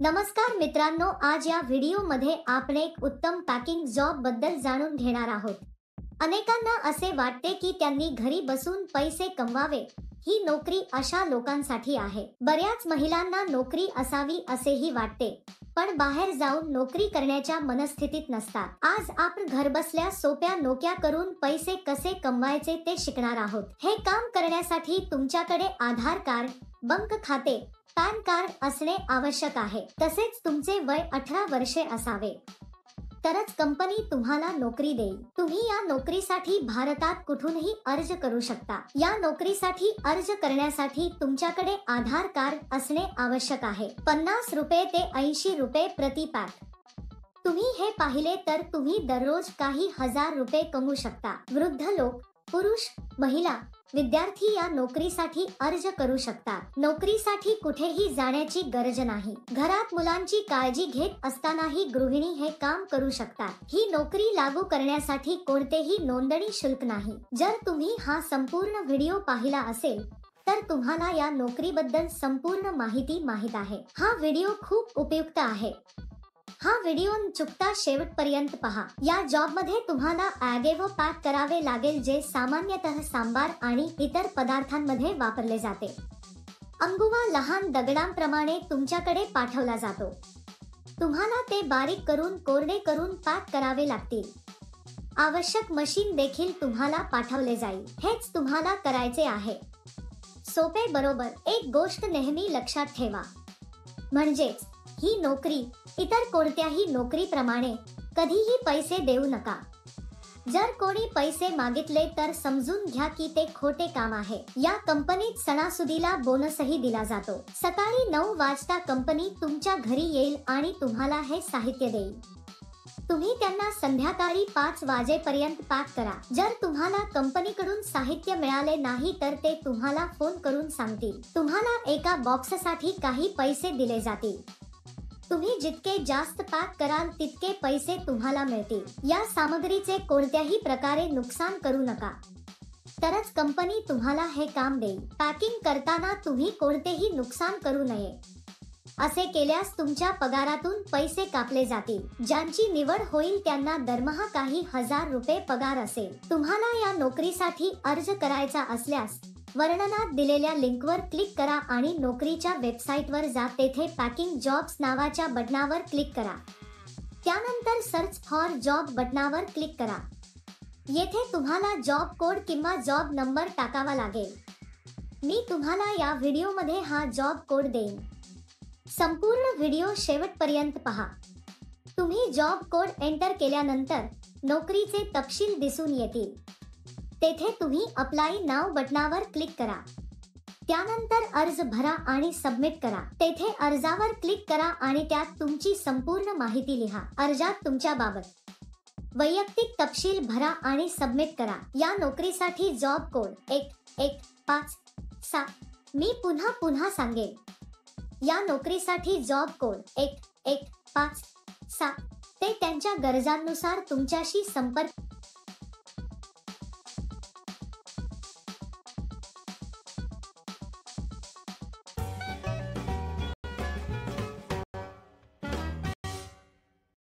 नमस्कार मित्रांनो, आज या व्हिडिओमध्ये आपण एक उत्तम पॅकिंग जॉब बद्दल जाणून घेणार आहोत। अनेकांना असे वाटते की त्यांनी घरी बसून पैसे कमवावे। ही नोकरी अशा लोकांसाठी आहे। बऱ्याच महिलांना नोकरी असावी असेही वाटते, पण बाहेर जाऊन नोकरी करण्याच्या मनस्थितीत नसतात। आज आपण घरबसल्या सोप्या नोकऱ्या करून पैसे कसे कमवायचे ते शिकणार आहोत। हे काम करण्यासाठी तुमच्याकडे आधार कार्ड, बँक खाते, पॅन कार्ड असणे आवश्यक आहे। तसेच तुमचे वय 18 वर्षे असावे, तरच कंपनी तुम्हाला नोकरी देईल। तुम्ही या नोकरीसाठी भारतात कुठूनही अर्ज करू शकता। या नोकरीसाठी अर्ज करण्यासाठी तुमच्याकडे आधार कार्ड असणे आवश्यक आहे। 50 रुपये ते 80 रुपये प्रति पॅक। तुम्ही हे पाहिले तर तुम्ही दररोज काही हजार रुपये कमवू शकता। वृद्ध लोक, पुरुष, महिला, विद्यार्थी या नोकरीसाठी अर्ज करू शकतात। नोकरीसाठी कुठेही जाण्याची गरज नाही। घरात मुलांची काळजी घेत असतानाही गृहिणी हे काम करू शकतात। ही नोकरी लागू करण्यासाठी कोणतेही नोंदणी शुल्क नाही। जर तुम्ही हा संपूर्ण व्हिडिओ पाहिला असेल तर तुम्हाला या नोकरीबद्दल संपूर्ण माहिती माहित आहे। हा व्हिडिओ खूप उपयुक्त आहे। हा व्हिडिओ न चुकता शेवटपर्यंत पहा। या जॉबमध्ये तुम्हाला ॲगेव्हो पॅक करावे लागेल, जे सामान्यतः सांबार आणि इतर पदार्थांमध्ये वापरले जाते। अंगुवा लहान दगडांप्रमाणे तुमच्याकडे पाठवला जातो। तुम्हाला ते बारीक करून कोरडे करून पॅक करावे लागतील। आवश्यक मशीन देखील तुम्हाला पाठवले जाईल। हेच तुम्हाला करायचे आहे। सोपे बरोबर। एक गोष्ट नेहमी लक्षात ठेवा, म्हणजेच ही नोकरी इतर कोणत्याही नोकरीप्रमाणे कधीही पैसे देऊ नका। जर कोणी पैसे मागितले तर समजून घ्या की ते खोटे काम आहे। या कंपनीत सणासुदीला बोनसही दिला जातो। सकाळी 9 वाजता कंपनी तुमच्या घरी येईल आणि तुम्हाला हे साहित्य देईल। तुम्ही त्यांना संध्याकाळी 5 वाजेपर्यंत पॅक करा। जर तुम्हाला कंपनीकडून साहित्य मिळाले नाही तर ते तुम्हाला फोन करून सांगतील। तुम्हाला एका बॉक्ससाठी काही पैसे दिले जातील। तुम्ही जितके जास्त पॅक कराल तितके पैसे तुम्हाला मिळतील। या सामग्रीचे कोणत्याही प्रकारे नुकसान करू नका, तरच कंपनी तुम्हाला हे काम देईल। पॅकिंग करताना तुम्ही कोणतेही नुकसान करू नये। असे केल्यास तुमच्या पगारातून पैसे कापले जातील। ज्यांची निवड होईल त्यांना दरमहा काही हजार रुपये पगार असेल। तुम्हाला या नोकरीसाठी अर्ज करायचा असल्यास वर्णनात दिलेल्या लिंकवर क्लिक करा आणि नोकरीच्या वेबसाईटवर जा। तेथे पॅकिंग जॉब्स नावाच्या बटनावर क्लिक करा। त्यानंतर सर्च फॉर जॉब बटनावर क्लिक करा। येथे तुम्हाला जॉब कोड किंवा जॉब नंबर टाकावा लागेल। मी तुम्हाला या व्हिडिओमध्ये हा जॉब कोड देईन। संपूर्ण व्हिडिओ शेवटपर्यंत पहा। तुम्ही जॉब कोड एंटर केल्यानंतर नोकरीचे तपशील दिसून येतील। तेथे तुम्ही अप्लाय नाव बटनावर क्लिक करा। त्यानंतर अर्ज भरा आणि सबमिट करा। तेथे अर्जावर क्लिक करा आणि त्यात तुमची संपूर्ण माहिती लिहा। अर्जात तुमच्याबाबत वैयक्तिक तपशील भरा आणि सबमिट करा। या नोकरीसाठी जॉब कोड 1156। मी पुन्हा सांगेन, या नोकरीसाठी जॉब कोड 1156। ते त्यांच्या गरजांनुसार तुमच्याशी संपर्क